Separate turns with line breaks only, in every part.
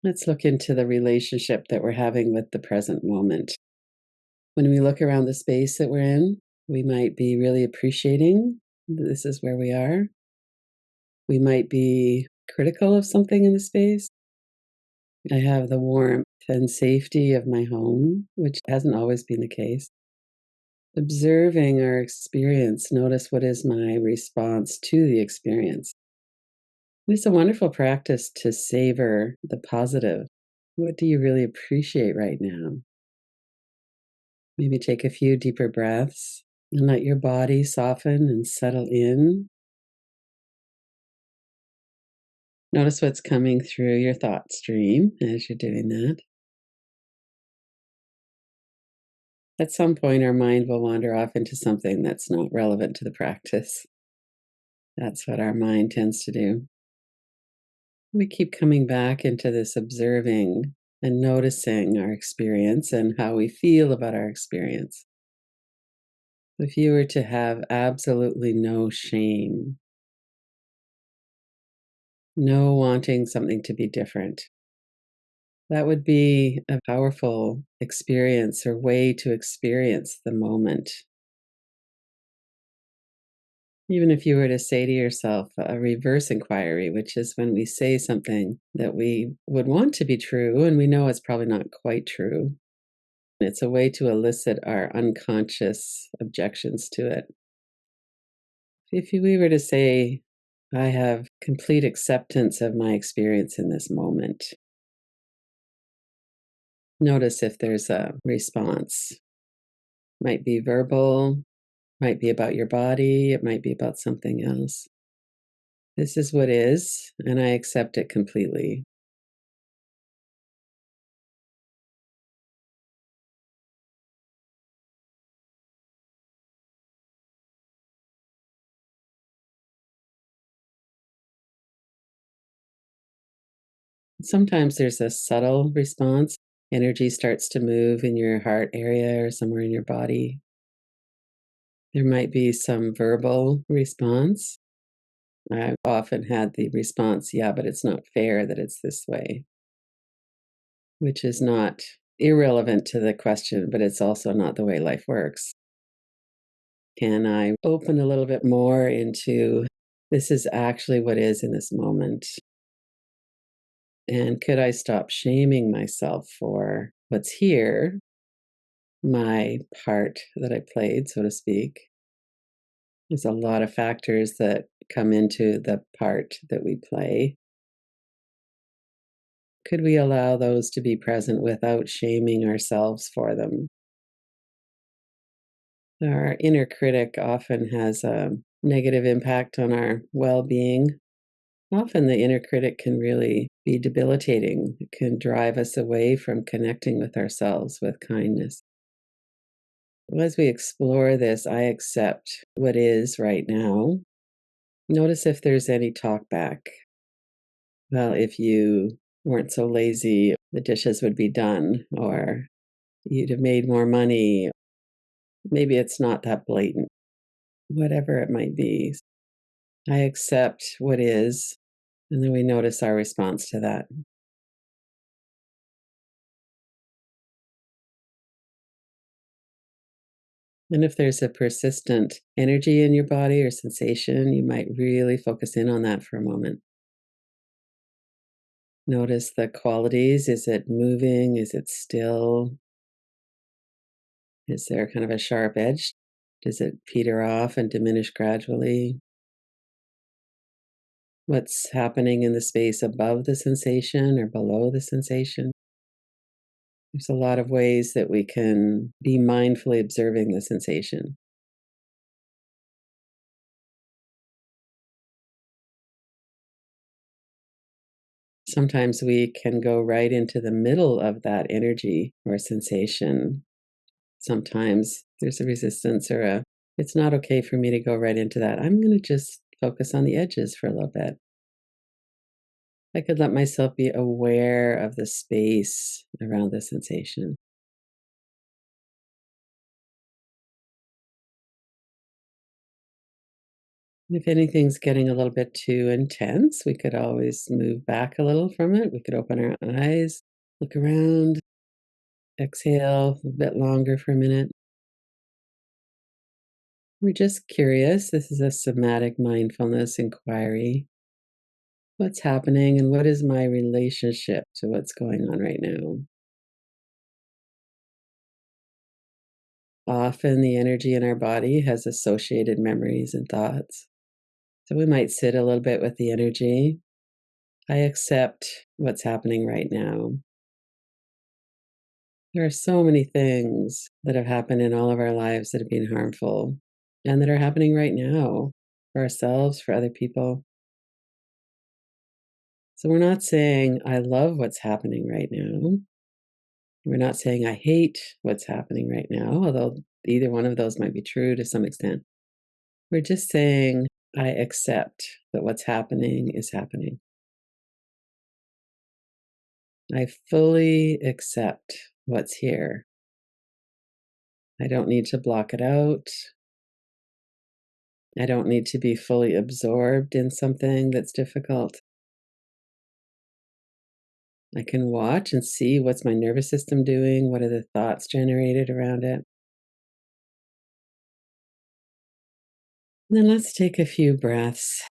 Let's look into the relationship that we're having with the present moment. When we look around the space that we're in, we might be really appreciating this is where we are. We might be critical of something in the space. I have the warmth and safety of my home, which hasn't always been the case. Observing our experience, notice what is my response to the experience. It's a wonderful practice to savor the positive. What do you really appreciate right now? Maybe take a few deeper breaths and let your body soften and settle in. Notice what's coming through your thought stream as you're doing that. At some point, our mind will wander off into something that's not relevant to the practice. That's what our mind tends to do. We keep coming back into this observing and noticing our experience and how we feel about our experience. If you were to have absolutely no shame, no wanting something to be different, that would be a powerful experience or way to experience the moment. Even if you were to say to yourself a reverse inquiry, which is when we say something that we would want to be true and we know it's probably not quite true, it's a way to elicit our unconscious objections to it. If we were to say, I have complete acceptance of my experience in this moment, notice if there's a response. Might be verbal, might be about your body, it might be about something else. This is what is, and I accept it completely. Sometimes there's a subtle response. Energy starts to move in your heart area or somewhere in your body. There might be some verbal response. I've often had the response, yeah, but it's not fair that it's this way, which is not irrelevant to the question, but it's also not the way life works. Can I open a little bit more into this is actually what is in this moment? And could I stop shaming myself for what's here, my part that I played, so to speak? There's a lot of factors that come into the part that we play. Could we allow those to be present without shaming ourselves for them? Our inner critic often has a negative impact on our well being. Often, the inner critic can really be debilitating. It can drive us away from connecting with ourselves with kindness. As we explore this, I accept what is right now. Notice if there's any talk back. Well, if you weren't so lazy, the dishes would be done, or you'd have made more money. Maybe it's not that blatant, whatever it might be. I accept what is, and then we notice our response to that. And if there's a persistent energy in your body or sensation, you might really focus in on that for a moment. Notice the qualities. Is it moving? Is it still? Is there kind of a sharp edge? Does it peter off and diminish gradually? What's happening in the space above the sensation or below the sensation? There's a lot of ways that we can be mindfully observing the sensation. Sometimes we can go right into the middle of that energy or sensation. Sometimes there's a resistance or it's not okay for me to go right into that. I'm going to just focus on the edges for a little bit. I could let myself be aware of the space around the sensation. If anything's getting a little bit too intense, we could always move back a little from it. We could open our eyes, look around, exhale a bit longer for a minute. We're just curious. This is a somatic mindfulness inquiry. What's happening and what is my relationship to what's going on right now? Often the energy in our body has associated memories and thoughts. So we might sit a little bit with the energy. I accept what's happening right now. There are so many things that have happened in all of our lives that have been harmful and that are happening right now for ourselves, for other people. So we're not saying, I love what's happening right now. We're not saying, I hate what's happening right now, although either one of those might be true to some extent. We're just saying, I accept that what's happening is happening. I fully accept what's here. I don't need to block it out. I don't need to be fully absorbed in something that's difficult. I can watch and see what's my nervous system doing, what are the thoughts generated around it. And then let's take a few breaths.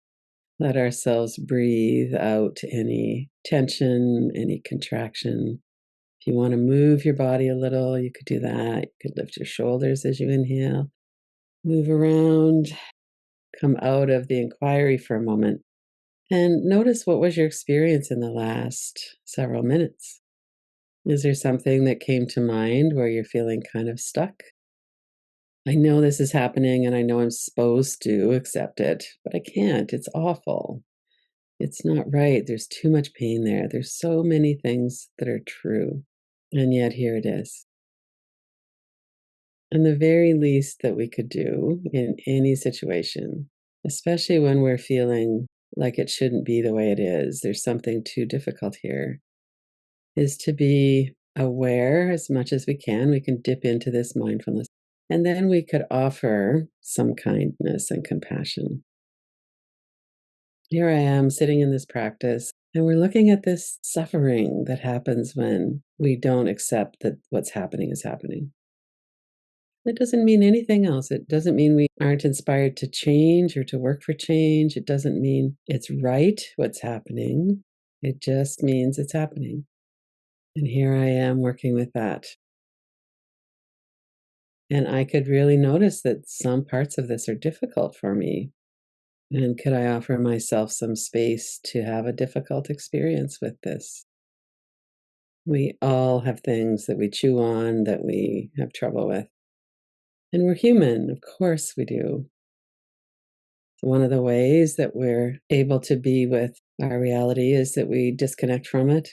Let ourselves breathe out any tension, any contraction. If you want to move your body a little, you could do that. You could lift your shoulders as you inhale, move around, come out of the inquiry for a moment, and notice what was your experience in the last several minutes. Is there something that came to mind where you're feeling kind of stuck? I know this is happening and I know I'm supposed to accept it, but I can't. It's awful. It's not right. There's too much pain there. There's so many things that are true. And yet here it is. And the very least that we could do in any situation, especially when we're feeling like it shouldn't be the way it is, there's something too difficult here, is to be aware as much as we can. We can dip into this mindfulness. And then we could offer some kindness and compassion. Here I am sitting in this practice, and we're looking at this suffering that happens when we don't accept that what's happening is happening. It doesn't mean anything else. It doesn't mean we aren't inspired to change or to work for change. It doesn't mean it's right what's happening. It just means it's happening. And here I am working with that. And I could really notice that some parts of this are difficult for me. And could I offer myself some space to have a difficult experience with this? We all have things that we chew on that we have trouble with. And we're human, of course we do. One of the ways that we're able to be with our reality is that we disconnect from it.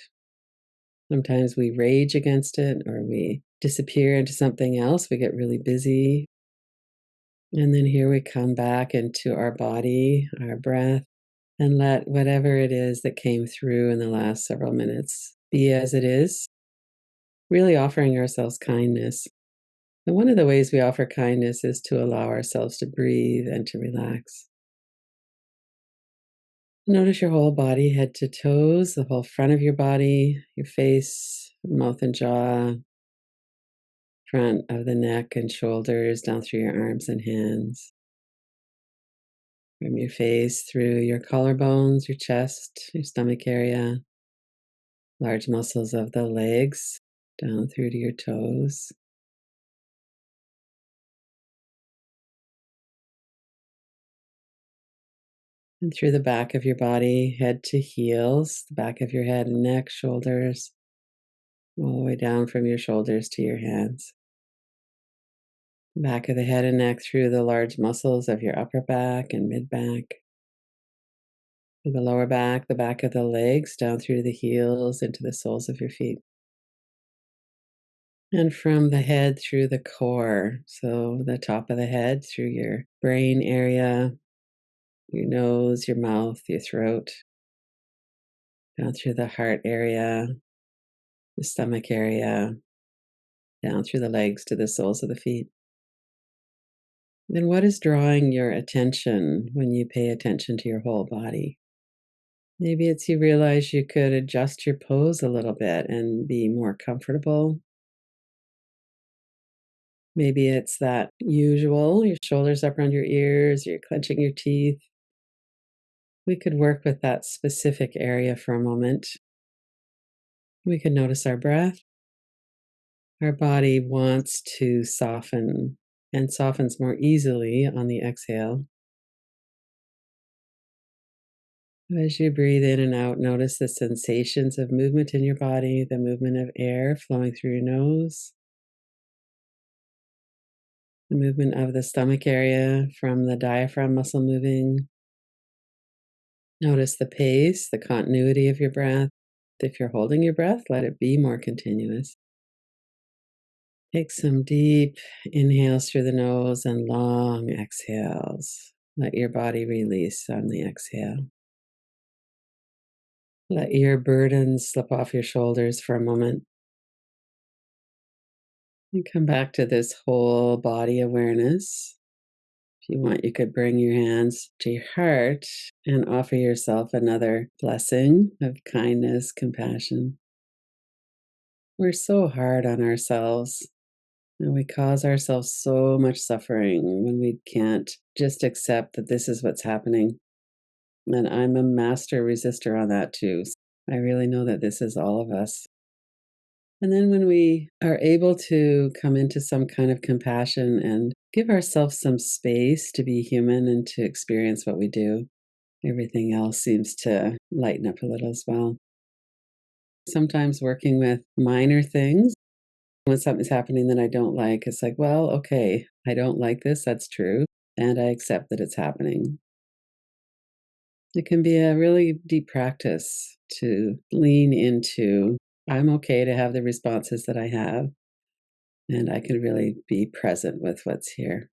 Sometimes we rage against it or we disappear into something else. We get really busy. And then here we come back into our body, our breath, and let whatever it is that came through in the last several minutes be as it is, really offering ourselves kindness. And one of the ways we offer kindness is to allow ourselves to breathe and to relax. Notice your whole body, head to toes, the whole front of your body, your face, mouth and jaw, front of the neck and shoulders, down through your arms and hands. From your face through your collarbones, your chest, your stomach area, large muscles of the legs, down through to your toes. And through the back of your body, head to heels, the back of your head and neck, shoulders, all the way down from your shoulders to your hands. Back of the head and neck through the large muscles of your upper back and mid back. Through the lower back, the back of the legs, down through the heels into the soles of your feet. And from the head through the core, so the top of the head through your brain area, your nose, your mouth, your throat, down through the heart area, the stomach area, down through the legs to the soles of the feet. And what is drawing your attention when you pay attention to your whole body? Maybe it's you realize you could adjust your pose a little bit and be more comfortable. Maybe it's that usual, your shoulders up around your ears, you're clenching your teeth. We could work with that specific area for a moment. We can notice our breath. Our body wants to soften and softens more easily on the exhale. As you breathe in and out, notice the sensations of movement in your body, the movement of air flowing through your nose, the movement of the stomach area from the diaphragm muscle moving. Notice the pace, the continuity of your breath. If you're holding your breath, let it be more continuous. Take some deep inhales through the nose and long exhales. Let your body release on the exhale. Let your burdens slip off your shoulders for a moment. And come back to this whole body awareness. If you want, you could bring your hands to your heart and offer yourself another blessing of kindness, compassion. We're so hard on ourselves, and we cause ourselves so much suffering when we can't just accept that this is what's happening. And I'm a master resistor on that too. I really know that this is all of us. And then when we are able to come into some kind of compassion and give ourselves some space to be human and to experience what we do, everything else seems to lighten up a little as well. Sometimes working with minor things, when something's happening that I don't like, it's like, well, okay, I don't like this, that's true, and I accept that it's happening. It can be a really deep practice to lean into, I'm okay to have the responses that I have, and I can really be present with what's here.